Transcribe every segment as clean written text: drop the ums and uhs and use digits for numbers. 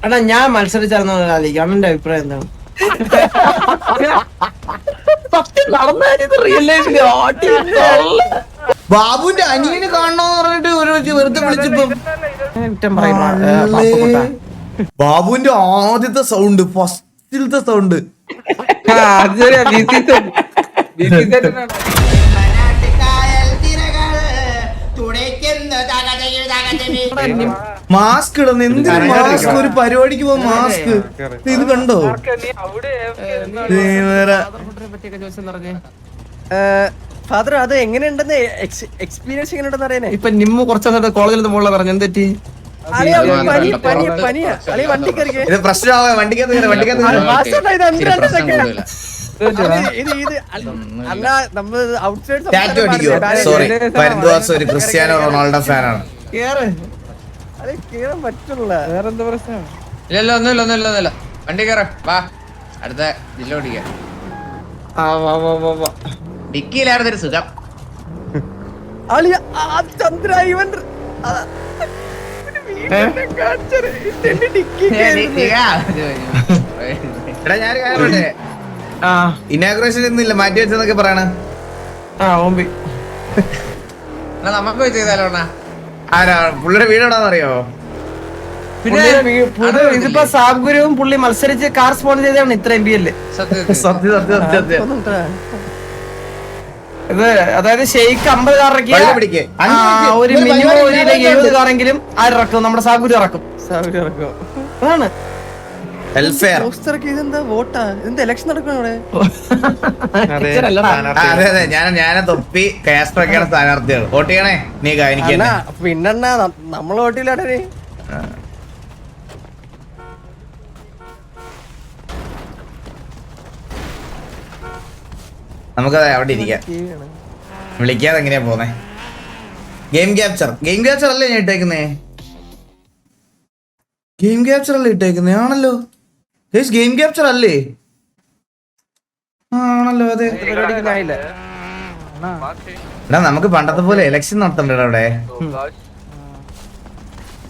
എടാ ഞാൻ മത്സരിച്ചായിരുന്നു അണ്ണന്റെ അഭിപ്രായം എന്താണ്? ബാബുവിന്റെ അനിയന് കാണണോന്ന് പറഞ്ഞിട്ട് ഒരു വെറുതെ വിളിച്ചപ്പോ ബാബുവിന്റെ ആദ്യത്തെ സൗണ്ട്, ഫസ്റ്റിലത്തെ സൗണ്ട്. മാസ്ക് ഇടുന്ന എന്തിനു മാസ്ക്? ഒരു പരിപാടിക്ക് പോകും മാസ്ക്. ഇത് കണ്ടോ? ഫാദർ അത് എങ്ങനെയുണ്ടെന്ന് എക്സ്പീരിയൻസ് എങ്ങനെയുണ്ടെന്ന് അറിയാനേ. ഇപ്പൊ നിമ്മു കുറച്ചു കോളേജിൽ നിന്ന് മുകളിൽ പറഞ്ഞു എന്തെറ്റി? ഇത് പ്രശ്നമാവേ. വണ്ടിക്കകത്ത് ടാറ്റു അടിക്കോ? സോറി, പരിന്തുവാസം ഒരു ക്രിസ്ത്യാനോ റൊണാൾഡോ ഫാനാണ്. പറ്റുള്ള വേറെന്താ പ്രശ്നം? ഇല്ലല്ലോ, ഒന്നുമില്ല. വണ്ടി കയറ, വാ. അടുത്ത ജില്ല ഓടിക്കാം. ഡിക്കിയിലായിരുന്നു ഒരു സുഖം. ചന്ദ്ര ഇവൻ എടാ ഞാനൊരു കാര്യം പറയട്ടെ, ഇനാഗ്രേഷൻ ഇന്നില്ല, മാറ്റി വെച്ചെന്നൊക്കെ പറയണ. നമുക്ക് പോയി ചെയ്താലോ? ആരാ പുള്ളിയുടെ വീട് എവിടാന്ന് അറിയോ? പിന്നെ ഇതിപ്പോ സാബ്ഗുരുവും പുള്ളി മത്സരിച്ച് കാർ സ്പോൺ ചെയ്താണ് ഇത്ര എം ബി അല്ലേ? സത്യം. ഇത് അതായത് ഷെയ്ക്ക് 50 കാർ ഇറക്കിയ ഒരു മിനിമം ഒരു 70 കാറെങ്കിലും ആരിറക്കും? നമ്മുടെ സാബുര് ഇറക്കും. അതാണ് ഇതെന്താ വോട്ടാ? ഇതെന്താ ഇലക്ഷൻ നടക്കണ അതെ. ഞാൻ തൊപ്പി കാസ്ട്രോക്കാണ് സ്ഥാനാർത്ഥികൾ. വോട്ട് ചെയ്യണേ നീ. എനിക്ക് പിന്നെണ്ണ നമ്മള് വോട്ടില്ലാടേ. നമുക്കത് അവിടെ ഇരിക്കാം. വിളിക്കാതെ എങ്ങനെയാ പോന്നെ? ഗെയിം ക്യാപ്ചർ അല്ലേ ഞാൻ ഇട്ടേക്കുന്നേ? ഗെയിം ക്യാപ്ചർ അല്ലേ ഇട്ടേക്കുന്നേ? ആണല്ലോ ഗെയിം ക്യാപ്ചർ അല്ലേ? ആണല്ലോ, അതെ. എടാ നമുക്ക് പണ്ടത്തെ പോലെ ഇലക്ഷൻ നടത്തണ്ട അവിടെ.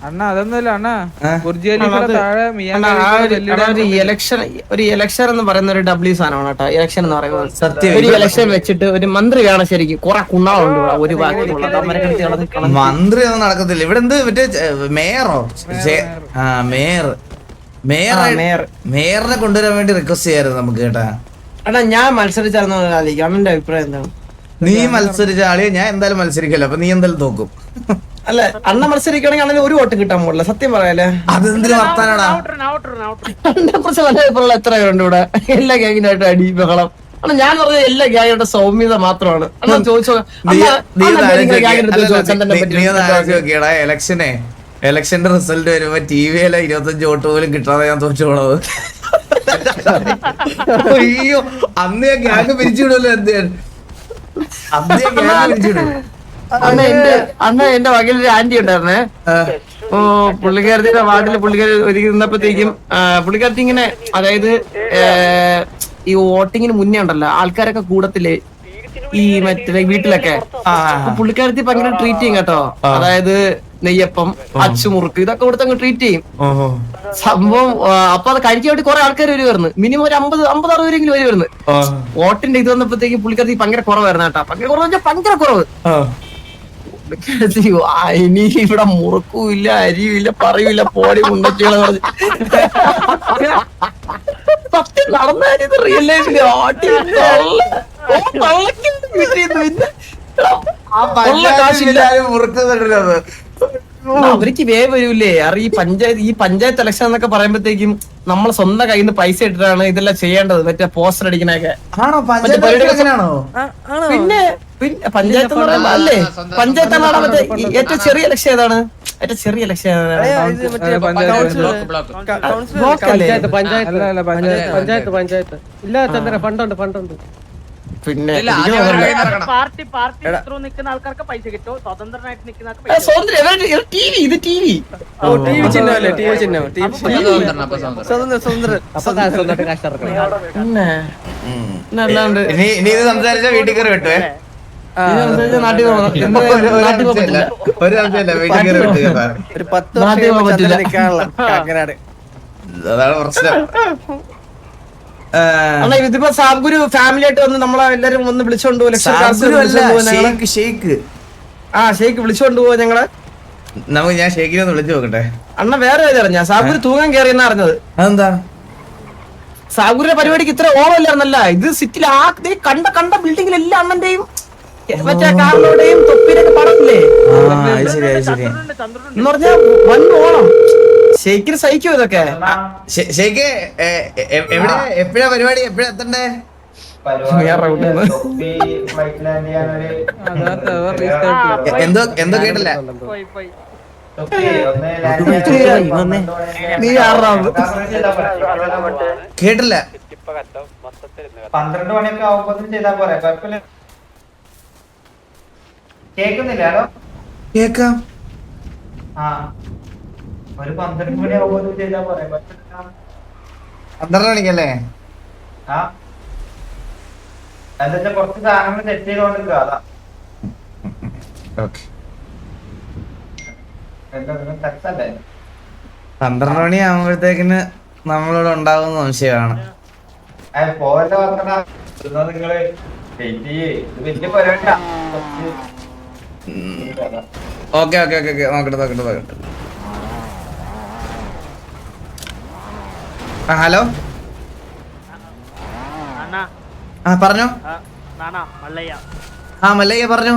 അണ്ണാ അതൊന്നുമില്ല അണ്ണാ. ഒരു ഇലക്ഷൻ എന്ന് പറയുന്ന ഒരു ഡബ്ല്യു സാധനമാണ് കേട്ടോ. ഇലക്ഷൻ എന്ന് പറയുന്നത് സത്യം. ഒരു ഇലക്ഷൻ വെച്ചിട്ട് ഒരു മന്ത്രി വേണം ശരിക്കും. കുറെ കുണ്ണാളുണ്ട് ഒരു മന്ത്രി ഒന്നും നടക്കത്തില്ല ഇവിടെ. എന്ത് മറ്റേ മേയറോ? മേയറിനെ കൊണ്ടുവരാൻ വേണ്ടി റിക്വസ്റ്റ് ചെയ്യായിരുന്നു നമുക്ക് കേട്ടാ. എടാ ഞാൻ മത്സരിച്ചായിരുന്നു അണ്ണന്റെ അഭിപ്രായം എന്താണ്? നീ മത്സരിച്ച ആളിയെ ഞാൻ എന്തായാലും മത്സരിക്കല്ലോ. അപ്പൊ നീ എന്തായാലും തോക്കും. അല്ല അണ്ണ മത്സരിക്കണമെങ്കിൽ അണ്ണന് ഒരു വോട്ട് കിട്ടാൻ പോകില്ല. സത്യം പറയാല്ലേ. അതെന്തിനു വർത്താനാടാ? അണ്ണനെ കുറിച്ച് നല്ല അഭിപ്രായം എത്ര പേരുണ്ട് ഇവിടെ? എല്ലാ ഗ്യാങ്ങിനായിട്ട് അടി ബഹളം. അണ്ണ ഞാൻ പറഞ്ഞ എല്ലാ ഗ്യാങ്ങിയുടെ സൗമ്യത മാത്രമാണ്. അണ്ണൻ ചോദിച്ചോ, ഇലക്ഷന്റെ റിസൾട്ട് വരുമ്പോ ടിവിയിലെ 25 വോട്ട് പോലും കിട്ടാതെ ഞാൻ തോറ്റു പോണത്. അയ്യോ, അന്ന് ഞാൻ ഗ്യാങ് പിരിച്ചുവിടല്ലോ. അന്ന് എന്റെ വകയിലൊരു ആന്റി ഉണ്ടായിരുന്നേ. ഓ പുള്ളിക്കാരത്തിന്റെ വാർഡില് പുള്ളിക്കാരി ഒരുക്കി നിന്നപ്പോഴത്തേക്കും പുള്ളിക്കാരത്തി ഇങ്ങനെ, അതായത് ഈ വോട്ടിങ്ങിന് മുന്നേ ഉണ്ടല്ലോ ആൾക്കാരൊക്കെ കൂടത്തില് ഈ മറ്റേ വീട്ടിലൊക്കെ. പുള്ളിക്കാരത്തി ഭയങ്കര ട്രീറ്റ് ചെയ്യും കേട്ടോ. അതായത് നെയ്യപ്പം, അച്ചുമുറുക്ക് ഇതൊക്കെ കൊടുത്തങ്ങ് ട്രീറ്റ് ചെയ്യും സംഭവം. അപ്പൊ അത് കഴിക്കാൻ വേണ്ടി കുറെ ആൾക്കാർ വരുമായിരുന്നു. മിനിമം ഒരു 50-60 പേരെങ്കിലും വരുമായിരുന്നു. വോട്ടിന്റെ ഇത് വന്നപ്പോഴത്തേക്കും പുള്ളിക്കാരത്തി ഭയങ്കര കുറവായിരുന്നു കേട്ടോ. ഭയങ്കര കുറവ്, ഭയങ്കര കുറവ്. ഇനി ഇവിടെ മുറുക്കും ഇല്ല, അരിയും ഇല്ല, പറയൂല, പോടി മുണ്ടച്ചുകളെ പറഞ്ഞ് സത്യം നടന്നത് റിയൽ ലൈഫില് അവർക്ക് വേ വരൂലേ. ഈ പഞ്ചായത്ത് ഇലക്ഷൻ എന്നൊക്കെ പറയുമ്പോഴത്തേക്കും നമ്മൾ സ്വന്തം കയ്യിൽ നിന്ന് പൈസ ഇട്ടിട്ടാണ് ഇതെല്ലാം ചെയ്യേണ്ടത്. മറ്റേ പോസ്റ്റർ അടിക്കണൊക്കെ. പിന്നെ പഞ്ചായത്ത് എന്ന് പറയുമ്പോ അല്ലേ, പഞ്ചായത്താണ് മറ്റേ ഏറ്റവും ചെറിയ ഇലക്ഷൻ ഏതാണ്? ഏറ്റവും ചെറിയ ഇലക്ഷൻ പഞ്ചായത്ത് ഇല്ല. ചന്ദ്ര ഫണ്ടുണ്ട്. പിന്നെ സംസാരിച്ച വീട്ടിൽ കയറി വെട്ടുവേ. നാട്ടിൽ ഒരു 10 വർഷം കാക്കനാട്. അതാണ് പ്രശ്നം. അല്ല ഇതിപ്പോ സാബുഗുരു ഫാമിലി ആയിട്ട് വന്ന് നമ്മളെ എല്ലാരും ഒന്ന് വിളിച്ചോണ്ട് പോകും ഷെയ്ക്ക്. ആ ഷെയ്ക്ക് വിളിച്ചോണ്ട് പോവാ ഞങ്ങളെ. ഞാൻ ഷെയ്ക്കിനെ ഒന്ന് വിളിച്ചു നോക്കട്ടെ. അണ്ണ വേറെ അറിഞ്ഞ സാബുഗുരു തൂങ്ങാൻ കയറിയെന്നാ അറിഞ്ഞത്. അതെന്താ സാബുഗുരുടെ പരിപാടിക്ക് ഇത്ര ഓവല്ലായിരുന്നല്ല. ഇത് സിറ്റിയിൽ കണ്ട ബിൽഡിങ്ങിലെല്ലാം അണ്ണന്റെയും മറ്റേ കാറിലൂടെയും തൊപ്പിയിലൊക്കെ പടത്തില്ലേ എന്ന് പറഞ്ഞാ വൻ ഓണം. ഷെയ്ക്കിന് സഹിക്കോ ഇതൊക്കെ? ഷെയ്ക്ക് എപ്പോഴാ പരിപാടി? എപ്പോഴാ എത്തണ്ടേ? എന്തോ കേട്ടില്ല. നീ ആറാമത് കേട്ടില്ല. 12 മണിയൊക്കെ ആവുമ്പോ ചെയ്താ പോരെ, കുഴപ്പമില്ല. കേക്കുന്നില്ലാലോ? കേക്കാം. ആ ഒരു 12 മണി ആവുമ്പോ ചെയ്താ പോരെ, 12 മണിക്കല്ലേ? ആ എന്താ കുറച്ച് സാധനങ്ങൾ സെറ്റ് ചെയ്തോണ്ടിരിക്കുക. അതാ ഓക്കെ. ടച്ചല്ലേ 12 മണി ആവുമ്പോഴത്തേക്കിന് നമ്മളിവിടെ ഉണ്ടാവുന്ന സംശയമാണ്. പോവല്ലേ പറഞ്ഞാ നിങ്ങള് വെയിറ്റ് ചെയ്യേ. ഇത് വലിയ പരിപാടിയാ. ഓക്കെ നോക്കട്ടെ. ഹലോ. ആ പറഞ്ഞോ. മല്ലയ്യ പറഞ്ഞോ.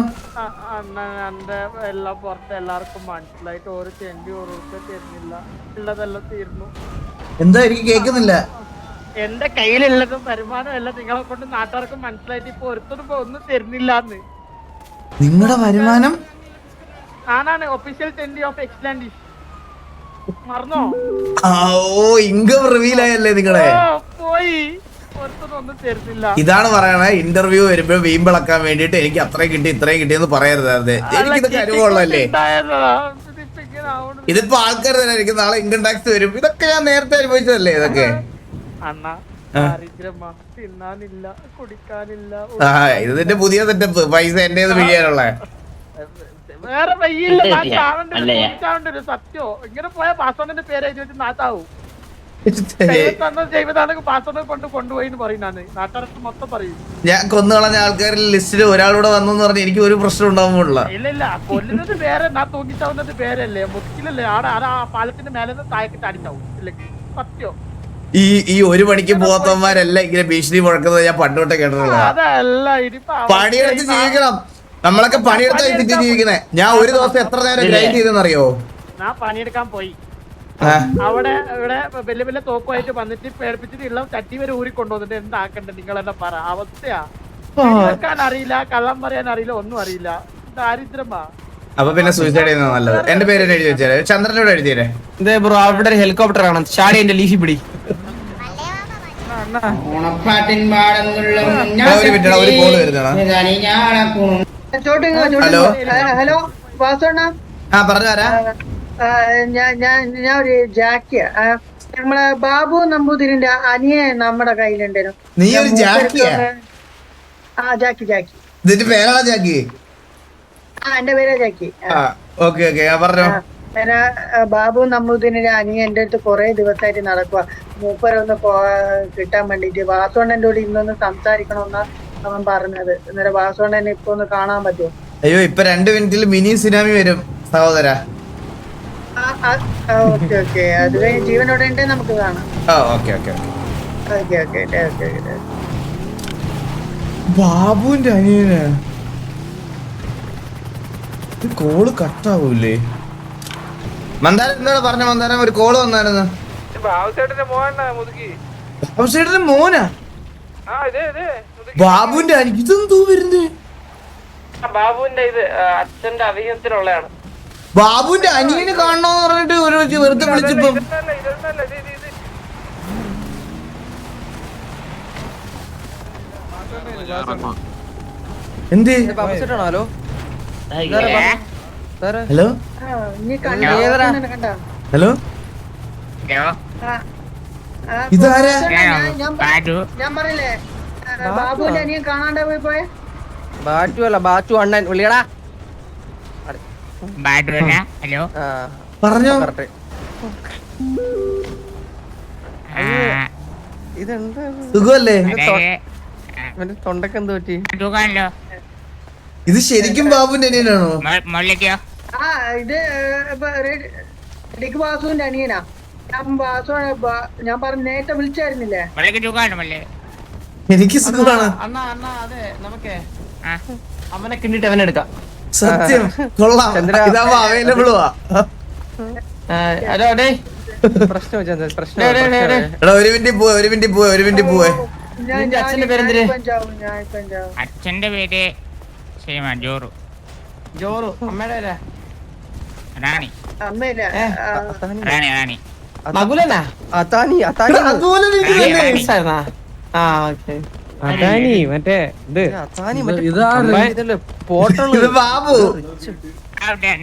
എല്ലാം പുറത്ത് എല്ലാവർക്കും മനസ്സിലായിട്ട് ഒരു ചെണ്ടി ഓരോരുത്തർ തരുന്നില്ല. ഉള്ളതെല്ലാം തീർന്നു. എന്താ എനിക്ക് കേക്കുന്നില്ല. എന്റെ കയ്യിലുള്ളതും വരുമാനം എല്ലാം നിങ്ങളെ കൊണ്ട് നാട്ടുകാർക്ക് മനസ്സിലായിട്ട് ഇപ്പൊ ഒരുത്തരും ഒന്നും തരുന്നില്ലാന്ന്. നിങ്ങളുടെ വരുമാനം? ആണാണ് ഒഫീഷ്യൽ ചെണ്ടി ഓഫ് എക്സ്ലാൻഡിഷ്. മറന്നോ? ഓ ഇൻകം റിവീൽ ആയല്ലേ നിങ്ങളെ? പോയി ഒന്നും തരുന്നില്ല. ഇതാണ് പറയണേ, ഇന്റർവ്യൂ വരുമ്പോ വീമ്പിളക്കാൻ വേണ്ടിട്ട് എനിക്ക് അത്രയും കിട്ടി ഇത്രയും കിട്ടിയെന്ന് പറയരുത്. എനിക്കിതൊക്കെ അനുഭവമുള്ളല്ലേ. ഇതിപ്പോ ആൾക്കാർ തന്നെ എനിക്ക് നാളെ ഇൻകം ടാക്സ് വരും. ഇതൊക്കെ ഞാൻ നേരത്തെ അനുഭവിച്ചതല്ലേ ഇതൊക്കെ. അണ്ണാ തിന്നാനില്ല കുടിക്കാനില്ല. ഇത് നിന്റെ പുതിയ സെറ്റപ്പ്. പൈസ എന്റെ പിഴിയാനുള്ള വേറെ വയ്യില്ല. സത്യോ ഇങ്ങനെ പോയ പാസ്വേഡിന്റെ പേര് എഴുതി വെച്ച് നാട്ടാവും. കൊണ്ടുപോയി നാട്ടുകാർക്ക് മൊത്തം പറയും. ഞാൻ കൊന്നു കളഞ്ഞ ആൾക്കാരിൽ ലിസ്റ്റിൽ ഒരാളൂടെ വന്നു പറഞ്ഞ് എനിക്ക് ഒരു പ്രശ്നം ഉണ്ടാവുമ്പോഴുള്ള. ഇല്ല കൊല്ലുന്നത് വേറെ, ഞാൻ തൂങ്ങിച്ചാവുന്നത് വേറല്ലേ. മുക്കിലല്ലേ ആടെ ആ പാലത്തിന്റെ മേലെ താഴേക്ക് ചാടിച്ചാവും. സത്യോ ഈ 1 മണിക്ക് പോകാത്തവന്മാരെല്ലാം ഇങ്ങനെ ഭീഷണി മുഴക്കുന്നത് ഞാൻ പണ്ടോട്ടെ കേട്ടിട്ടുള്ള. പണിയെടുത്ത് ജീവിക്കണം. നമ്മളൊക്കെ പണിയെടുത്താ സിറ്റി ജീവിക്കണേ. ഞാൻ ഒരു ദിവസം എത്ര നേരം ഗ്രൈൻഡ് ചെയ്തെന്നറിയോ? ഞാൻ പണിയെടുക്കാൻ പോയി. അവിടെ ഇവിടെ വലിയ വലിയ തോക്കുമായിട്ട് വന്നിട്ട് പേടിപ്പിച്ചിട്ട് ഉള്ള ചട്ടി വരെ ഊരി കൊണ്ടുവന്നിട്ട് എന്താക്കണ്ടേ നിങ്ങൾ എന്നെ പറ. അവസ്ഥയാ. വെക്കാൻ അറിയില്ല, കള്ളം പറയാൻ അറിയില്ല, ഒന്നും അറിയില്ല. ദാരിദ്ര്യമാ. അപ്പൊ പിന്നെ സൂയിസൈഡ് ചെയ്യുന്നത് നല്ലത്. എന്റെ പേര് എഴുതി വെച്ചേ. ചന്ദ്രനോട് എഴുതിയേ. ബ്രോ അവിടെ ഒരു ഹെലികോപ്റ്റർ ആണ്. ചാടി എന്റെ ലീഫി പിടി. ഒരു മിനിറ്റ്, ഒരു കോള് വരുന്നതാണ്. ഹലോ ഹലോ വാസോണ്ണ. പറഞ്ഞാരാ? ഞാൻ ഒരു ജാക്കിയ. നമ്മളെ ബാബു നമ്പൂതിരിന്റെ അനിയൻ നമ്മുടെ കയ്യിലുണ്ടായിരുന്നു. നീ ഒരു ജാക്കിയാ? ജാക്കി. ഇതിന്റെ പേരാണോ ജാക്കി? എന്റെ പേരാ ജാക്കി. ഓക്കെ പറഞ്ഞോ. ബാബു നമ്പൂതിരിന്റെ അനിയൻ എന്റെ അടുത്ത് കൊറേ ദിവസമായിട്ട് നടക്കുക. മൂപ്പരൊന്ന് കിട്ടാൻ വേണ്ടിട്ട് വാസോണ്ണന്റെ കൂടെ ഇന്നൊന്ന് സംസാരിക്കണമെന്നാ അവൻ പറഞ്ഞത്. അന്നേരം വാസോണ്ണനെ ഇപ്പൊ ഒന്ന് കാണാൻ പറ്റുമോ? അയ്യോ ഇപ്പൊ 2 മിനിറ്റിൽ മിനി സുനാമി വരും സഹോദര. ഓക്കെ അത് കഴിഞ്ഞ് ജീവനോടെ ഉണ്ടെ നമുക്ക് കാണാം. Okay okay. ബാബുവിന്റെ അനിയന് കോള് കട്ടാവൂലേ? മന്ദാരം എന്താണ് പറഞ്ഞ? മന്ദാരം ഒരു കോള് വന്നായിരുന്നു. ബാബുസേട്ടന്റെ മോനാ? ബാബുവിന്റെ ഇതെന്തോ വരുന്നേ? ബാബുവിന്റെ ഇത് അച്ഛന്റെ അധികത്തിലുള്ളതാണ്. ബാബുവിന്റെ അനിയന് കാണണോന്ന് പറഞ്ഞിട്ട് ഒരു വെറുതെ വിളിച്ചപ്പോ എന്ത്? ഹലോ ഹലോ ഹലോ ഇതാരാ? ഞാൻ പറയില്ലേ ബാബുവിന്റെ അനിയൻ കാണാണ്ട് പോയെ? ബാറ്റു അല്ല, ബാറ്റു അണ്ണൻ വിളിയടാ. പറഞ്ഞോ. ഇതെന്താ സുഖമല്ലേ? മറ്റേ തൊണ്ടക്ക് എന്ത് പറ്റി? ഇത് ശരിക്കും ബാബുന്റെ അനിയനാണോ? ആ ഇത് ഡിക്ക് വാസുവിന്റെ അനിയനാ. ഞാൻ പറഞ്ഞ നേരത്തെ വിളിച്ചായിരുന്നില്ലേ? എനിക്ക് സുഖമാണ്. അണ്ണാ അതെ നമുക്കേ അവനെ കിണ്ടിട്ട് അവനെടുക്കാം. സത്യം കൊള്ളാം. ഇതാവുമ്പോ അവൈലബിളും ആ. ഹലോ ഡേ പ്രശ്നം വെച്ചാ പ്രശ്നം എടാ ഒരു മിനിറ്റ് പോവേ. നിന്റെ അച്ഛന്റെ പേരെന്തിര്? അച്ഛന്റെ പേര് ശ്രീമാൻ ജോറു. ജോറു. അമ്മയുടെ പേരാ? റാണി. അമ്മയില്ല. റാണി. മകുലനാ? അതാനി അതുപോലെ നീ തന്നെ. ആ ഓക്കെ. അതാനി മറ്റേ ഇത് അതാനി മറ്റേ പോട്ടുള്ള ഇത് ബാബു.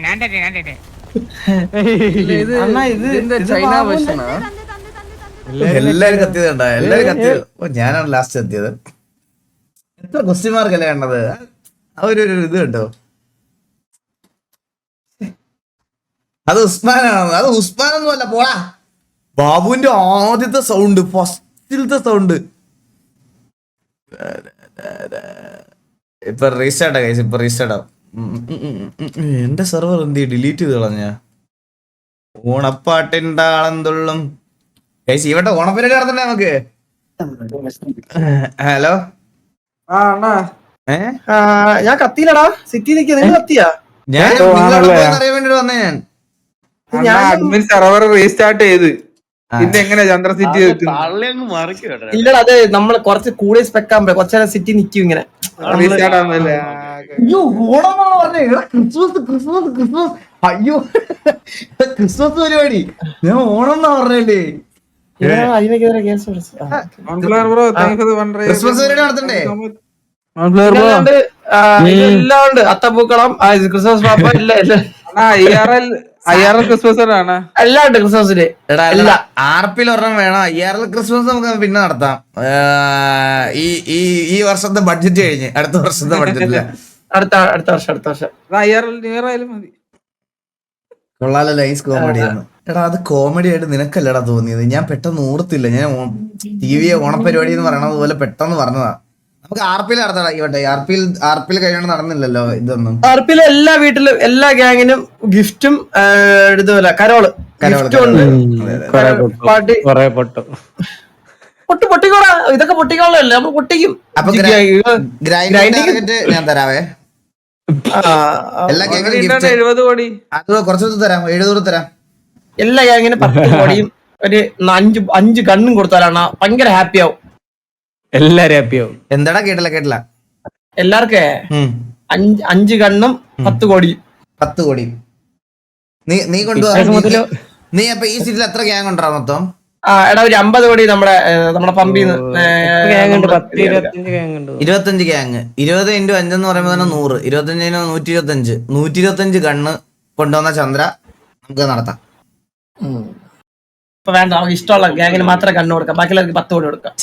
ഞാൻ തന്നെ. അണ്ണാ ഇത് ചൈന വേർഷനാ. എല്ലാരും കത്തിയത് കണ്ടോ? എല്ലാരും കത്തിയത്. ഞാനാണ് ലാസ്റ്റ് എത്തിയത്. എത്ര ക്വസ്റ്റ്യൻ മാർക്കല്ലേ കണ്ടത്? ആ ഒരു ഇത് കേട്ടോ. അത് ഉസ്മാനാണ്. അത് ഉസ്മാനൊന്നും അല്ല, പോടാ. ബാബുവിന്റെ ആദ്യത്തെ സൗണ്ട്, ഫസ്റ്റിലത്തെ സൗണ്ട്. ഇപ്പൊ റീസ്റ്റാർട്ടാ കൈസ്, ഇപ്പൊ റീസ്റ്റാർട്ടാ. എന്റെ സെർവർ എന്ത് ഡിലീറ്റ് ചെയ്ത് കളഞ്ഞ? ഓണപ്പാട്ടിന്റെ ആളെന്തുള്ളും കൈസ്. ഇവിടെ ഓണപ്പരിപാടി നടത്തണ്ടേ നമുക്ക്? ഹലോ. ഞാൻ കത്തിയില്ലടാ. സിറ്റി നിൽക്കുക. നിങ്ങൾ കത്തിയാ? ഞാൻ അറിയാൻ വേണ്ടി വന്നേ. ഞാൻ അഡ്മിൻ സെർവർ റീസ്റ്റാർട്ട് ചെയ്ത് പിന്നെ എങ്ങനെ ചന്ദ്ര സിറ്റി ഇല്ലടാ, അത് നമ്മള് കുറച്ച് കൂടുതൽ സ്പെക്കാൻ കുറച്ചു സിറ്റി നിക്കും ഇങ്ങനെ. റീസ്റ്റാർട്ട് ആവുന്നല്ലേ? അയ്യോ ഓണമാണോ പറഞ്ഞേ? ക്രിസ്മസ് അയ്യോ ക്രിസ്മസ് പരിപാടി. ഞാൻ ഓണം എന്നാ പറഞ്ഞല്ലേ? അതിനെതിരെ കേസ് കൊടുത്തു. ക്രിസ്മസ് പരിപാടി നടത്തണ്ടേ? എല്ലാം ഉണ്ട്. അത്തപ്പൂക്കളം, ക്രിസ്മസ് പാപ്പ എല്ലാം ക്രിസ്മസ് ആണ് എല്ലാം ഉണ്ട് ക്രിസ്മസിന്. ആർപിൽ ഒരെണ്ണം വേണം. IRL ക്രിസ്മസ് നമുക്ക് പിന്നെ നടത്താം. ഈ വർഷത്തെ ബഡ്ജറ്റ് കഴിഞ്ഞ് അടുത്ത വർഷത്തെ ബഡ്ജറ്റില്ല. അടുത്ത വർഷം ന്യൂ ഇയർ ആയാലും മതി. കൊള്ളാലോ, ലൈസ് കോമഡി ആണ്. എടാ അത് കോമഡി ആയിട്ട് നിനക്കല്ലടാ തോന്നിയത്. ഞാൻ പെട്ടെന്ന് ഓർത്തില്ല. ഞാൻ TV ഓണപരിപാടി എന്ന് പറയണത് പോലെ പെട്ടെന്ന് പറഞ്ഞതാ. നമുക്ക് ആർപിൽ നടത്തടാ. ഇവിടെ ആർപിൽ കഴിഞ്ഞോണ്ട് നടന്നില്ലല്ലോ ഇതൊന്നും. ആർപിയിലെ എല്ലാ വീട്ടിലും എല്ലാ ഗ്യാങ്ങിനും ഗിഫ്റ്റും ഇതുപോലെ കരോള് പൊട്ടിക്കോളാ. ഇതൊക്കെ പൊട്ടിക്കോളല്ലേ? നമ്മൾ പൊട്ടിക്കും. അപ്പൊ ഞാൻ തരാവേ. എല്ലാ ഗ്യാങ്ങിനും 70 കോടി അത് കുറച്ചു തരാം. 70 തരാം. എല്ലാ ഗ്യാങ്ങിനും 10 കോടിയും ഒരു 5 ഗണ്ണും കൊടുത്താലാണ് ഭയങ്കര ഹാപ്പി ആവും. എല്ലാരും ഹാപ്പിയാവും. എന്താടാ കേട്ടില്ല. എല്ലാവർക്കേ 5 ഗണ്ണും 10 കോടിയും. 10 കോടി നീ കൊണ്ടുപോകാ. നീ അപ്പൊ ഈ സീറ്റിൽ എത്ര ഗ്യാങ് ഉണ്ടാ മൊത്തം? എടാ ഒരു 50 കോടി നമ്മുടെ പമ്പിന്ന് 25 ഗ്യാങ്. 20 × 5 എന്ന് പറയുമ്പോ തന്നെ 100. 25 125 ഗണ്ണ് കൊണ്ടുവന്ന ചന്ദ്ര നമുക്ക് നടത്താം. ഇപ്പൊ വേണ്ട, നമുക്ക് ഇഷ്ടമുള്ള ഗ്യാങ്ങിന് മാത്രമേ കണ്ണു കൊടുക്കാം. ബാക്കിയുള്ളവർക്ക് 10 കോടി കൊടുക്കാം.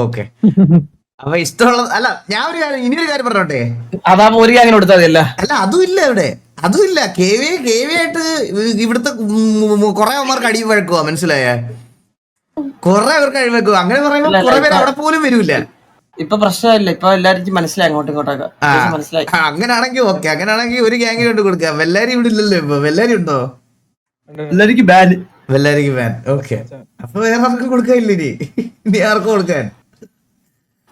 ഓക്കെ. അപ്പൊ ഇഷ്ടമുള്ള അല്ല. ഞാൻ ഇനിയൊരു കാര്യം പറഞ്ഞോട്ടെ. അതാകുമ്പോ ഒരു ഗ്യാങ്ങിന് കൊടുത്താൽ മതിയല്ല. അല്ല അതും ഇല്ല ഇവിടെ. അതുമില്ല. KV ആയിട്ട് ഇവിടുത്തെ കൊറേ അവന്മാർക്ക് അടി വഴക്കുക. മനസ്സിലായേ? കൊറേ അവർക്ക് അഴിവെക്കുക. അങ്ങനെ പറയുമ്പോ കുറെ പേര് അവിടെ പോലും വരൂല. ഇപ്പൊ പ്രശ്നമില്ല. ഇപ്പൊ എല്ലാവർക്കും മനസ്സിലായി അങ്ങോട്ടും ഇങ്ങോട്ടൊക്കെ മനസ്സിലായി. അങ്ങനാണെങ്കിൽ ഓക്കെ. അങ്ങനാണെങ്കിൽ ഒരു ഗ്യാങ്ങിന് കൊണ്ട് കൊടുക്കാം. വെല്ലാരി ഇവിടെ ഇല്ലല്ലോ ഇപ്പൊ. വെല്ലാരി ഉണ്ടോ? എല്ലാവർക്കും ബാൻ. വെല്ലാരിക്ക് ബാൻ. ഓക്കെ. അപ്പൊ വേറെ ആർക്കും കൊടുക്കാനില്ല ഇനി ആർക്കും കൊടുക്കാൻ.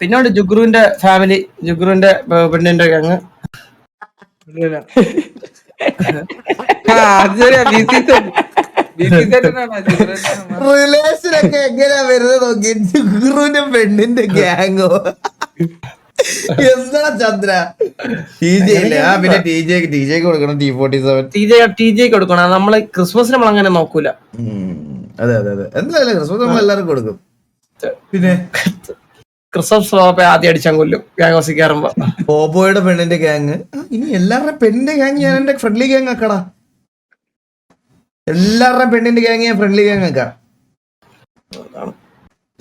പിന്നോട് ജുഗ്രുവിന്റെ ഫാമിലി, ജുഗ്രുവിന്റെ പെണ്ണിന്റെ ഗ്യാങ്. റിലേഷനൊക്കെ എങ്ങനെയാ വരുന്നത് നോക്കി. ജുഗ്രുവിന്റെ പെണ്ണിന്റെ ഗ്യാങ്ങോ? എന്താ ചന്ദ്ര? TJ ഇല്ലേ? പിന്നെ TJ കൊടുക്കണം. TJ കൊടുക്കണം. നമ്മള് ക്രിസ്മസിന് നമ്മൾ അങ്ങനെ നോക്കൂല. അതെ എന്തായാലും ക്രിസ്മസ് നമ്മൾ എല്ലാവരും കൊടുക്കും. പിന്നെ ക്രിസ്മസ് ആദ്യം അടിച്ചാൻ കൊല്ലും ഗ്യാങ് ഹൗസിൽ കയറുമ്പോ. പോപ്പോയുടെ പെണ്ണിന്റെ ഗ്യാങ്. ഇനി എല്ലാവരുടെ പെണ്ണിന്റെ ഗ്യാങ് ഞാൻ എന്റെ ഫ്രണ്ട്ലി ഗ്യാങ് ആക്കടാ. എല്ലാവരുടെ പെണ്ണിന്റെ ഗ്യാങ് ഞാൻ ഫ്രണ്ട്ലി ഗ്യാങ് ആക്കാം.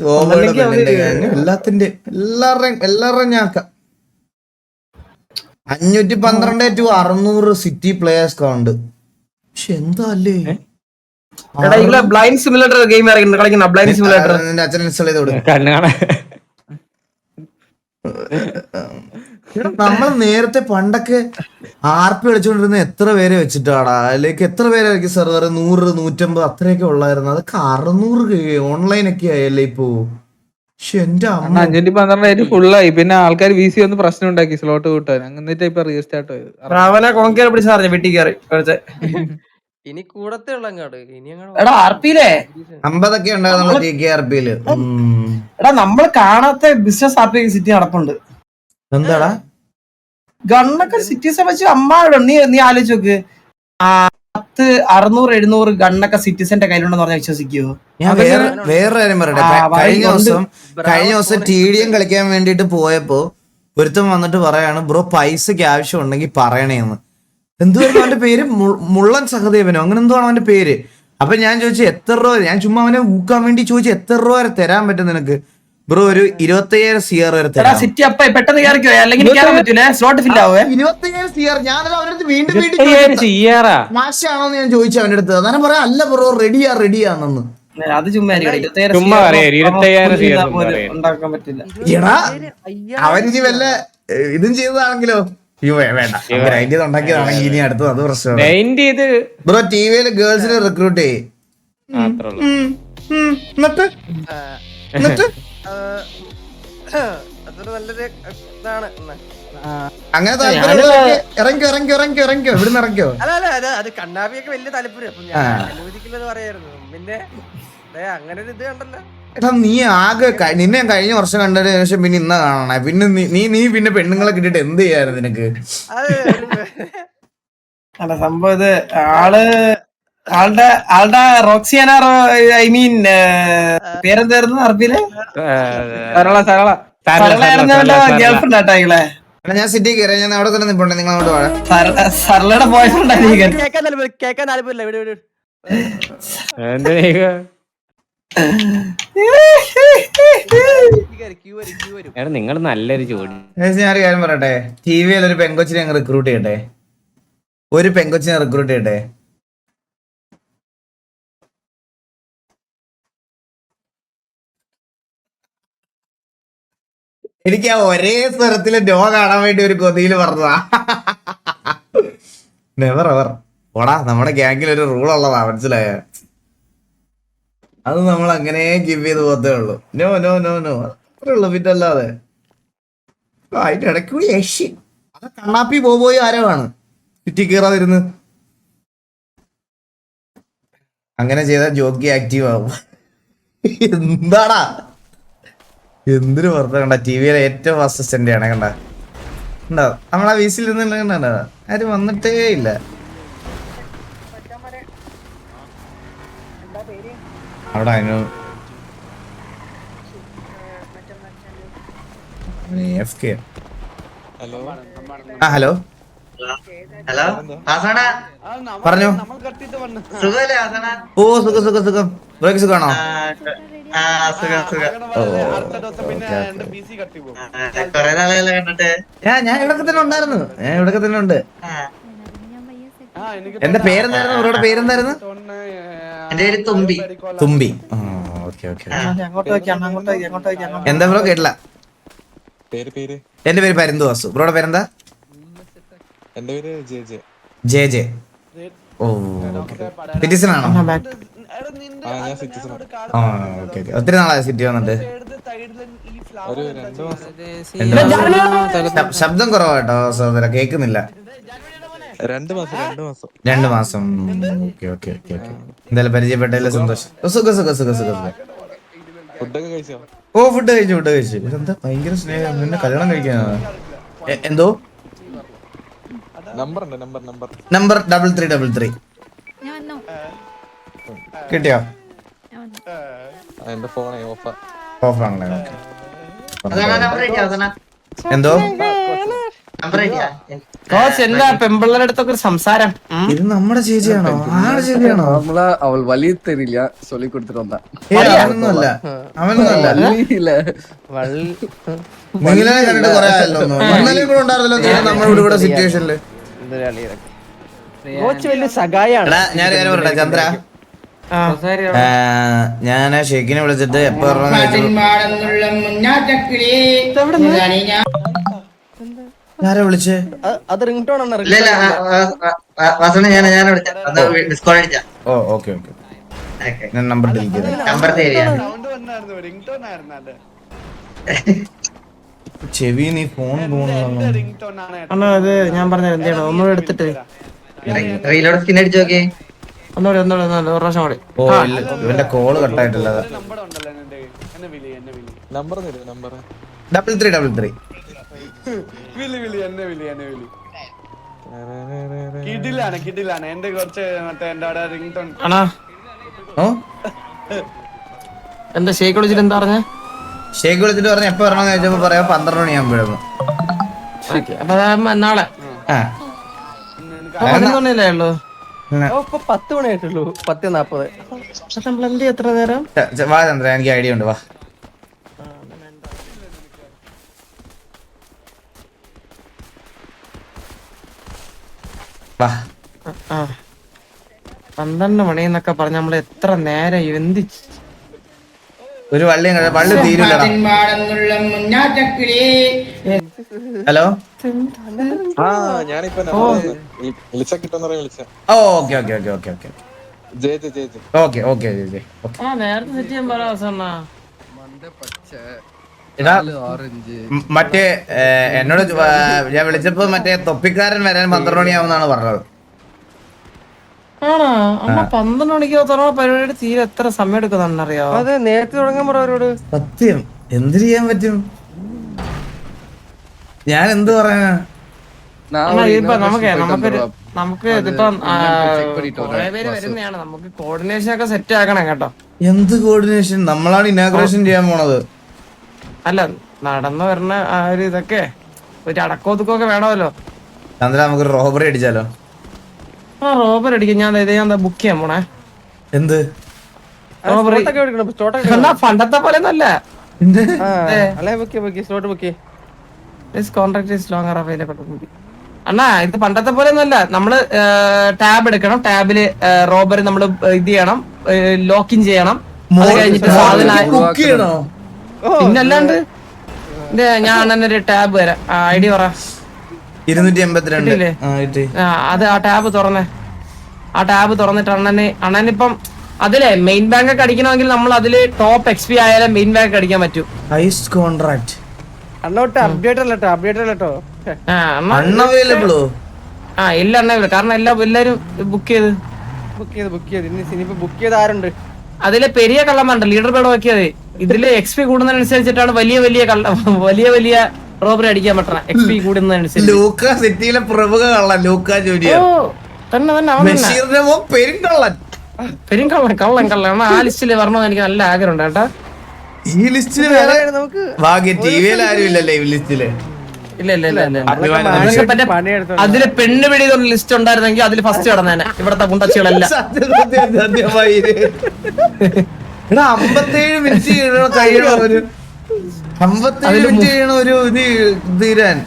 പോപ്പോയുടെ പെണ്ണിന്റെ ഗ്യാങ് എല്ലാവരുടെയും ഞാൻ ആക്കാം. 512 to 600 സിറ്റി പ്ലേയേഴ്സ് കൗണ്ട്. പക്ഷെ എന്താ അല്ലേ എടാ ഇങ്ങളെ ബ്ലൈൻഡ് സിമുലേറ്റർ ഗെയിം ഇറങ്ങി കളിക്കുന്ന ബ്ലൈൻഡ് സിമുലേറ്റർ നിന്റെ അച്ഛൻ ഇൻസ്റ്റാൾ ചെയ്ത് കൊടുക്കും. നമ്മൾ നേരത്തെ പണ്ടൊക്കെ RP കളിച്ചുകൊണ്ടിരുന്ന എത്ര പേരെ വെച്ചിട്ടാടാ, അല്ലെങ്കിൽ എത്ര പേരായിരിക്കും സെർവർ 100 150 അത്രയൊക്കെ ഉള്ളായിരുന്നു. അതൊക്കെ 600 ഓൺലൈൻ ഒക്കെ ആയല്ലേ ഇപ്പോ. എന്റെ അമ്മ 512 ഫുള്ളായി. പിന്നെ ആൾക്കാർ VC ഒന്ന് പ്രശ്നം ഉണ്ടാക്കി സ്ലോട്ട് കൂട്ടാൻ, എന്നിട്ട് ഇപ്പൊ റീസ്റ്റാർട്ട് ചെയ്തു. അവനെ കോങ്കേർ പിടിച്ച് പറഞ്ഞു വെട്ടി കയറി ഇനി കൂടത്തേ ഉള്ള അങ്ങാട് ഇനി എടാ RP-യിലെ 50 ഒക്കെ ഉണ്ടാകുന്നുള്ള TKRP-യില്. എടാ നമ്മൾ കാണാത്ത ബിസിനസ് RP സിറ്റി നടപ്പുണ്ട്. എന്താടാ ഗണ്ണൊക്കെ സിറ്റീസെ വെച്ച് അമ്മാടും. നീ ആലോചിച്ച് നോക്ക്, 10 600 700 ഗണ്ണൊക്കെ സിറ്റിസന്റെ കയ്യിലുണ്ടെന്ന് പറഞ്ഞാൽ വിശ്വസിക്കുവോ? ഞാൻ വേറെ കാര്യം പറയട്ടെ. കഴിഞ്ഞ ദിവസം TDM കളിക്കാൻ വേണ്ടിട്ട് പോയപ്പോ ഒരുത്തം വന്നിട്ട് പറയാണ്, ബ്രോ പൈസക്ക് ആവശ്യം ഉണ്ടെങ്കിൽ പറയണേന്ന്. എന്തുവായിരുന്നു അവന്റെ പേര്? മുള്ളൻ സഹദേവനോ അങ്ങനെ എന്തോ ആണ് അവന്റെ പേര്. അപ്പൊ ഞാൻ ചോദിച്ചു എത്ര രൂപ, ഞാൻ ചുമ്മാ അവനെ ഊക്കാൻ വേണ്ടി ചോദിച്ചു എത്ര രൂപ വരെ തരാൻ പറ്റും നിനക്ക്? ബ്രോ ഒരു 25,000 CR വരെ തരാം. സിറ്റി അപ്പ പെട്ടെന്ന് കയറിക്കോ, അല്ലെങ്കിൽ കയറാൻ പറ്റൂലേ, സ്ലോട്ട് ഫിൽ ആവേ. 25,000 CR. ഞാനത് അവന്റെ അടുത്ത് വീണ്ടും മാഷാണോന്ന് ഞാൻ ചോദിച്ചു അവന്റെ അടുത്ത്. അന്നേരം പറയാം അല്ല ബ്രോ റെഡിയാണെന്ന്. അത് ചുമ്മാ ഉണ്ടാക്കാൻ പറ്റില്ല. എടാ അവനിനി വല്ല ഇതും ചെയ്തതാണെങ്കിലോ? വേണ്ട, ഗ്രൈൻഡ് ചെയ്ത് ഉണ്ടാക്കിയതാണെങ്കിൽ ഇനി അടുത്തത് അത് പ്രശ്നമാണ്. ബ്രോ TVയില് ഗേൾസിനെ റിക്രൂട്ട് ചെയ്യും. അതൊരു നല്ലൊരു ഇതാണ്. അങ്ങനെ ഇറങ്ങിക്കോ ഇവിടുന്ന് ഇറങ്ങിക്കോ. അല്ല അത് കണ്ണാപ്പിയൊക്കെ വലിയ താല്പര്യം. അപ്പൊ ഞാൻ അനുവദിക്കില്ലെന്ന് പറയായിരുന്നു. പിന്നെ അങ്ങനെ ഒരു ഇത് കണ്ടല്ലോ. എടാ നീ ആകെ നിന്നെ കഴിഞ്ഞ വർഷം കണ്ടതിന് ശേഷം പിന്നെ ഇന്ന കാണണേ. പിന്നെ നീ പിന്നെ പെണ്ണുങ്ങളെ കിട്ടിട്ട് എന്ത് ചെയ്യായിരുന്നു നിനക്ക്? അല്ല സംഭവം ഇത് ആളുടെ റോക്സിയാന, ഐ മീൻ പേരെന്തായിരുന്നു RP-യില്? ഗേൾഫ്രണ്ട് ആട്ടോ ഇങ്ങളെ. ഞാൻ സിറ്റി കയറി, ഞാൻ അവിടെ തന്നെ നിൽപ്പുണ്ട്. നിങ്ങൾ അങ്ങോട്ട് പോകാം. സർലയുടെ ബോയ് ഫ്രണ്ട് ആയിരിക്കും. കേക്കാൻ താല്പര്യമില്ല. വിട് നിങ്ങൾ നല്ലൊരു ജോഡി. ഞാനൊരു കാര്യം പറയട്ടെ, TVയിൽ ഒരു പെങ്കൊച്ചിനെ അങ്ങ് റിക്രൂട്ട് ചെയ്യട്ടെ. എനിക്ക് ആ ഒരേ സ്വരത്തില് നോ കാണാൻ വേണ്ടി ഒരു കൊതിയിൽ പറഞ്ഞതാ. Never ever. ഓടാ, നമ്മുടെ ഗ്യാങ്ങിൽ ഒരു റൂൾ ഉള്ളതാ, മനസ്സിലായ? അത് നമ്മൾ അങ്ങനെ ഗിവ് ചെയ്ത് പോത്തേ ഉള്ളൂ. നോ നോ നോ നോ അത്രേ ഉള്ളൂ. പിന്നല്ലാതെ അതിന്റെ ഇടയ്ക്ക് കൂടി ഏഷ്യൻ അത് കണ്ണാപ്പി പോയി ആരവാണ് ചുറ്റി കയറാതിരുന്ന്. അങ്ങനെ ചെയ്താൽ ജോക്കി ആക്റ്റീവ് ആവും. എന്താടാ എന്തിനു പുറത്ത് കണ്ട TVയിലെ ഏറ്റവും ഫാസ്റ്റസ്റ്റ് ആണ് കണ്ട നമ്മളാ വീസിൽ ഇരുന്ന് കണ്ട ആരും വന്നിട്ടേ ഇല്ല. അവിടെ അതിന് ഹലോ പറഞ്ഞോ. ഓ സുഖം ബ്രേക്ക് സുഖാണോ? ഞാൻ ഇവിടൊക്കെ തന്നെ ഉണ്ടായിരുന്നു. ഉണ്ട്. എന്റെ പേരെന്തായിരുന്നു? അവരുടെ പേരെന്തായിരുന്നു? തുമ്പി. എന്താ ബ്രോ കേട്ടില്ല? എന്റെ പേര് പരന്തു വാസു. ബ്രോയുടെ പേരെന്താ? JJ. ഓ സിറ്റിസൺ ആണോ? ഒത്തിരി നാളായി സിറ്റി വന്നിട്ട്. ശബ്ദം കുറവാട്ടോ സഹോദര, കേൾക്കുന്നില്ല. 2 മാസം. ഓക്കെ. എന്തായാലും പരിചയപ്പെട്ടതിൽ സന്തോഷം. ഓ ഫുഡ് കഴിച്ചു. എന്താ ഭയങ്കര സ്നേഹം, നിന്നെ കല്യാണം കഴിക്കാനാ? എന്തോ നമ്പർ 3333 കിട്ടിയോ? എന്റെ ഫോൺ ഓഫാണല്ലേ? എന്തോ എല്ലാ പെമ്പിള്ളേരുടെ അടുത്തൊക്കെ ഒരു സംസാരം. ഇത് നമ്മുടെ ചേച്ചിയാണോ? ആരുടെ ചേച്ചിയാണോ? അവൾ വലിയ തരില്ല ചൊല്ലി കൊടുത്തിട്ടുണ്ട. അവനൊന്നുമല്ല. നിങ്ങളെ കണ്ടിട്ട് കുറെ ആയല്ലോ. ഇന്നലെ കൂടെ ഉണ്ടായിരുന്നല്ലോ നമ്മുടെ ഇവിടെ സിറ്റുവേഷനില്. വലിയ സഹായാണ്. ഞാൻ കാര്യം പറയട്ടെ ചന്ദ്ര, ഞാൻ ഷെയ്ഖിനെ വിളിച്ചിട്ട് എപ്പോ ആരാ വിളിച്ചേ? അത് റിംഗ് ടോൺ ആണ് ഓ ഓക്കെ ഓക്കെ, ഞാൻ നമ്പർ ഡിലീറ്റ് ചെയ്തു. ചെവി നീ ഫോൺ അണ്ണാ അത് ഞാൻ പറഞ്ഞത് എന്ത് ചെയ്യണം ഒന്നുകൂടെ എടുത്തിട്ട് ഒന്നുകൂടെ ഒരു പ്രാവശ്യം കൂടി. ഓ ഇല്ല, ഇവന്റെ കോള് കട്ടായിട്ടില്ല. നമ്പർ തരൂ, നമ്പർ 3333. കിടിലാണ് എന്റെ കുറച്ച് മറ്റേ എന്റെ അവിടെ റിംഗ് ടോൺ. അണ്ണാ ഓ എന്താ ഷേക്ക് വിളിച്ചിട്ട് എന്താ പറഞ്ഞ? ഷേക്ക് വിളിച്ചിട്ട് പറഞ്ഞ എപ്പോ വരണമെന്ന് ചോദിച്ചപ്പോ പറയാ 12 മണിയാകുമ്പോഴാണ്. അപ്പൊ നാളെ ആ 11 മണിയല്ലേ ഉള്ളൂ? 10 മണിയായിട്ടുള്ളൂ. 10:40. നമ്മൾ എന്ത് എത്ര നേരം? വാ ചന്ദ്ര, എനിക്ക് ഐഡിയ ഉണ്ട്, വാ. വാ 12 മണി എന്നൊക്കെ പറഞ്ഞ നമ്മള് എത്ര നേരം എന്ത് ഒരു വള്ളി തീരുല്ല. ഹലോ, ആ ഞാനിപ്പോ വിളിച്ച കിട്ടുന്ന വിളിച്ച. ഓ okay okay okay okay okay okay okay okay. നേരത്തെ സെറ്റ് ചെയ്യാൻ പറയാ. എടാ മറ്റേ എന്നോട് ഞാൻ വിളിച്ചപ്പോ മറ്റേ തൊപ്പിക്കാരൻ വരാൻ 12 മണിയാവുന്നാണ് പറഞ്ഞത്. ആണോ? അമ്മ 12 മണിക്ക് തുറന്ന പരിപാടി തീരെ എത്ര സമയം എടുക്കുന്നറിയാവോ? അതെ, നേരത്തെ തുടങ്ങാൻ പറ അവരോട്. സത്യം, എന്ത് ചെയ്യാൻ പറ്റും? ഞാൻ എന്ത് പറയാനാ? നമുക്ക് ഇതിപ്പം കുറെ പേര് വരുന്നതാണ്. നമുക്ക് കോർഡിനേഷൻ ഒക്കെ സെറ്റ് ആക്കണം കേട്ടോ. എന്ത് കോർഡിനേഷൻ? നമ്മളാണ് ഇനാഗ്രേഷൻ ചെയ്യാൻ പോണത്. അല്ല, നടന്നു വരുന്ന ആ ഒരു ഇതൊക്കെ ഒരു അടക്കോതുക്കൊക്കെ വേണമല്ലോ. ചന്ദ്ര, നമുക്കൊരു റോബറി അടിച്ചാലോ? ആ റോബറി അടിക്കും. ഞാൻ ബുക്ക് ചെയ്യാൻ പോണേ. എന്ത് റോബറി? പണ്ടത്തെ പോലെ ഒന്നല്ല. അണ്ണാ ഇത് പണ്ടത്തെ പോലെ ഒന്നല്ല. നമ്മള് ടാബ് എടുക്കണം. ടാബില് റോബറി നമ്മള് ഇത് ചെയ്യണം, ലോക്കിൻ ചെയ്യണം. അത് കഴിഞ്ഞിട്ട് പിന്നല്ലാണ്ട് ഞാൻ അണ്ണനൊരു ടാബ് തരാം. ഐ ഡി പറ. 282. അത് ആ ടാബ് തുറന്നേ. ആ ടാബ് തുറന്നിട്ട് അണ്ണനിപ്പം അതിലെ മെയിൻ ബാങ്ക് ഒക്കെ അടിക്കണമെങ്കിൽ നമ്മൾ അതില് ടോപ്പ് XP ആയാലും മെയിൻ ബാങ്ക് അടിക്കാൻ പറ്റും. ഹൈസ്റ്റ് കോൺട്രാക്ട് അണ്ണോട്ട് അപ്ഡേറ്റ് അല്ലട്ടോ. അൺഅവൈലബിളോ? ആ ഇല്ല അണ്ണ, കാരണം എല്ലാരും ബുക്ക് ചെയ്ത് ഇനിയിപ്പോ ബുക്ക് ചെയ്ത് ആരുണ്ട്? അതിലെ പെരിയ കള്ളന്മാരുണ്ട്, ലീഡർ ബേഡ് നോക്കിയത്. ഇതില് XP കൂടുന്നതിനനുസരിച്ചിട്ടാണ് വലിയ റോബറി അടിക്കാൻ പറ്റണം. XP കൂടുന്നതനുസരിച്ച്. ലൂക്ക സിറ്റിയിലെ പ്രമുഖ കള്ളൻ ലൂക്ക ജൂനിയർ. കള്ളൻ ആ ലിസ്റ്റില് വരണമെന്ന് എനിക്ക് നല്ല ആഗ്രഹമുണ്ട് കേട്ടാ. ഈ ലിസ്റ്റില് നമുക്ക് ഭാഗ്യം ടിവിയിൽ ആരും ഇല്ലല്ലേ ഈ ലിസ്റ്റില്. അതില് പെണ്ണ് പിടിയുടെ ലിസ്റ്റ് ഉണ്ടായിരുന്നെങ്കിൽ അതില് ഫസ്റ്റ് കടന്നേനെ ഇവിടത്തെ കുണ്ടച്ചികളെല്ലാം. 57 മിനിറ്റ് കഴിയണം ഒരു 57 മിനിറ്റ് ചെയ്യണം ഒരു ഇത് തീരാൻ.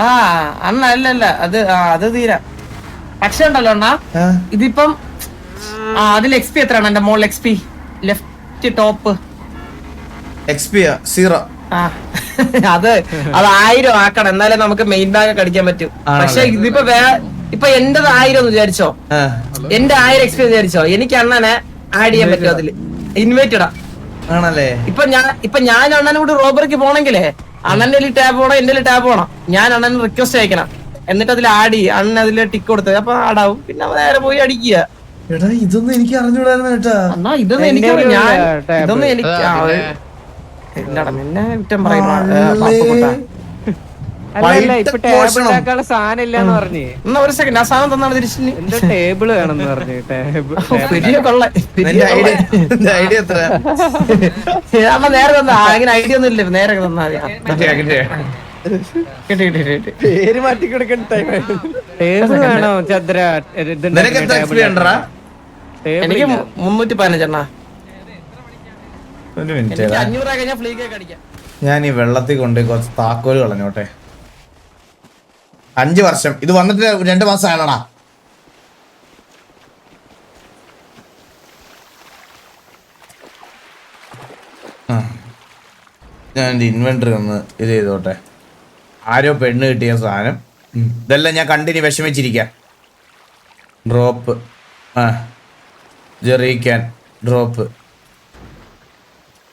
ആ അണ്ണ അല്ല അത് തീരാ. പക്ഷെ ഉണ്ടല്ലോ അണ്ണാ, ഇതിപ്പം അതിൽ XP എത്രയാണ്? എന്റെ മോൾ XP ലെഫ്റ്റ് ടോപ്പ് XP 0. അത് 1000 ആക്കണം, എന്നാലേ നമുക്ക് മെയിൻ ബാഗ് ഒക്കെ അടിക്കാൻ പറ്റും. പക്ഷെ ഇതിപ്പോ ഇപ്പൊ എന്റേത് 1000 എന്ന് വിചാരിച്ചോ, എന്റെ 1000 XP വിചാരിച്ചോ, എനിക്ക് അണ്ണനെ ആഡ് ചെയ്യാൻ പറ്റും അതില്. ഇൻവൈറ്റഡാ ആണല്ലേ? ഇപ്പൊ ഞാൻ അണ്ണനും കൂടി റോബറിക്ക് പോണെങ്കിലേ അണ്ണന്റെ ടാബ് പോണം, എന്റെ ടാബ് പോണം. ഞാൻ അണ്ണന് റിക്വസ്റ്റ് അയക്കണം, എന്നിട്ട് അതിൽ ആഡ് ചെയ്യും. അണ്ണൻ അതിൽ ടിക്ക് കൊടുത്തത് അപ്പൊ ആഡാവും. പിന്നെ നേരെ പോയി അടിക്കുക. ഇതൊന്നും എനിക്ക് അറിഞ്ഞൂടായിരുന്നു കേട്ടാ. എന്നാ ഇതൊന്നും എനിക്ക് ഇല്ലടാ, നിന്നെ കുറ്റം പറയുന്ന സാധനം ഇല്ലാന്ന് പറഞ്ഞേ. എന്നാ ഒരു സെക്കൻഡ്, ആ സാധനം തന്നാണ് തിരിച്ചു. ടേബിള് വേണമെന്ന് പറഞ്ഞു. ഐഡിയ എത്ര നേരെ തന്നാ, അങ്ങനെ ഐഡിയ ഒന്നും ഇല്ല, നേരെ തന്നാ പേര് മാറ്റി കൊടുക്കേണ്ട ടൈം ടേബിൾ വേണോ ചന്ദ്ര? എനിക്ക് 315 എണ്ണ. ഒരു മിനിറ്റ്, 500 കഴിഞ്ഞാൽ ഫ്രീ കേക്ക് അടിക്കാം. ഞാൻ ഈ വെള്ളത്തിൽ കൊണ്ട് കുറച്ച് താക്കോല് കളഞ്ഞോട്ടെ. 5 വർഷം ഇത് വന്നിട്ട് 2 മാസം ആണോടാ. ഞാൻ എൻ്റെ ഇൻവെന്ററി ഒന്ന് ഇത് ചെയ്തോട്ടെ. ആരോ പെണ്ണ് കിട്ടിയ സാധനം ഇതെല്ലാം ഞാൻ കണ്ടിന് വിഷമിച്ചിരിക്കാം. Drop jerrycan drop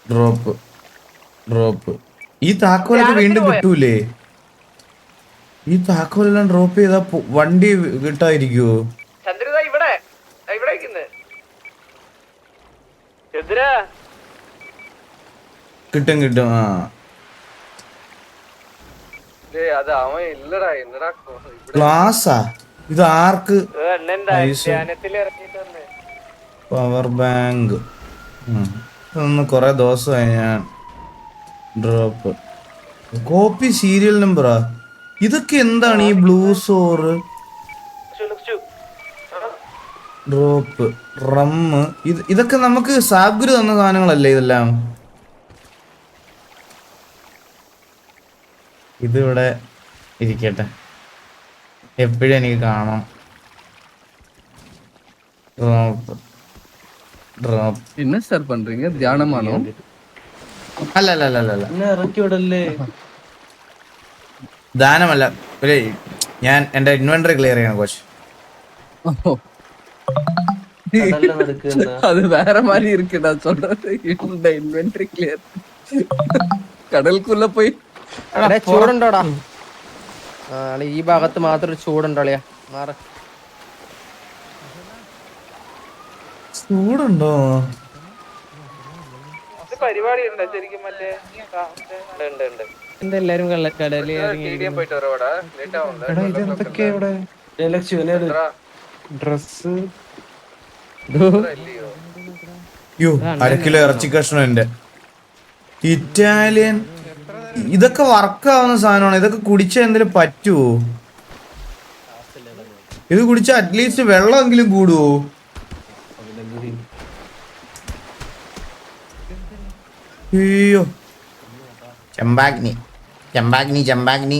drop drop. ഈ താക്കോലൊക്കെ വീണ്ടും കിട്ടൂലേ? ഈ താക്കോലെല്ലാം ഡ്രോപ്പ് ചെയ്താ വണ്ടി കിട്ടാതിരിക്കുവോ? ചന്ദ്ര ഇവിടെ ഇവിടെ ചന്ദ്ര കിട്ടും കിട്ടും. അത് അവൻ ഇല്ലടാ എന്നടാ ക്ലാസ്സാ ഇത്? ആർക്ക്? ധ്യാനത്തിൽ ഇറങ്ങിട്ട് വന്നേ. പവർ ബാങ്ക് ഇതൊന്ന് കൊറേ ദിവസമായി ഞാൻ ഡ്രോപ്പ്. Copy serial നമ്പറാ. ഇതൊക്കെ എന്താണ് ഈ ബ്ലൂ സോറ് ഡ്രോപ്പ് റമ്മ്? ഇതൊക്കെ നമുക്ക് സാഗുരു തന്ന സാധനങ്ങളല്ലേ ഇതെല്ലാം? ഇതിവിടെ ഇരിക്കട്ടെ, എപ്പോഴും എനിക്ക് കാണാം. ഡ്രോപ്പ് ഡ്രോപ്പ് என்ன சார் பண்றீங்க? தியானமானோ? അല്ല അല്ല അല്ല അല്ല ഇറക്കി വിടല്ലേ, ദാനമല്ല. ഞാൻ എന്റെ ഇൻവെന്ററി ക്ലിയർ ചെയ്യണം കോച്ച്. அது வேற மாதிரி இருக்கு. நான் சொல்றது இந்த இன்வென்டரி கிளியர். കടൽക്കുള്ള പോയി ചൂടുണ്ടോടാ? ഈ ഭാഗത്ത് മാത്രം ചൂടുണ്ടോളിയാ? മാറ ചൂടുണ്ടോ? പരിപാടി ഉണ്ടോ ശരിക്കും? മറ്റേ എന്തെല്ലാരും കടലിൽ ഡ്രസ് യോ 1/2 കിലോ ഇറച്ചി കഷ്ണം എന്റെ ഇറ്റാലിയൻ. ഇതൊക്കെ വർക്കാവുന്ന സാധനമാണ്. ഇതൊക്കെ കുടിച്ചാൽ എന്തെങ്കിലും പറ്റുമോ? ഇത് കുടിച്ചാൽ അറ്റ്ലീസ്റ്റ് വെള്ളമെങ്കിലും കൂടുവോ? അയ്യോ, ചെമ്പാഗ്നി ചെമ്പാഗ്നി ചെമ്പാഗ്നി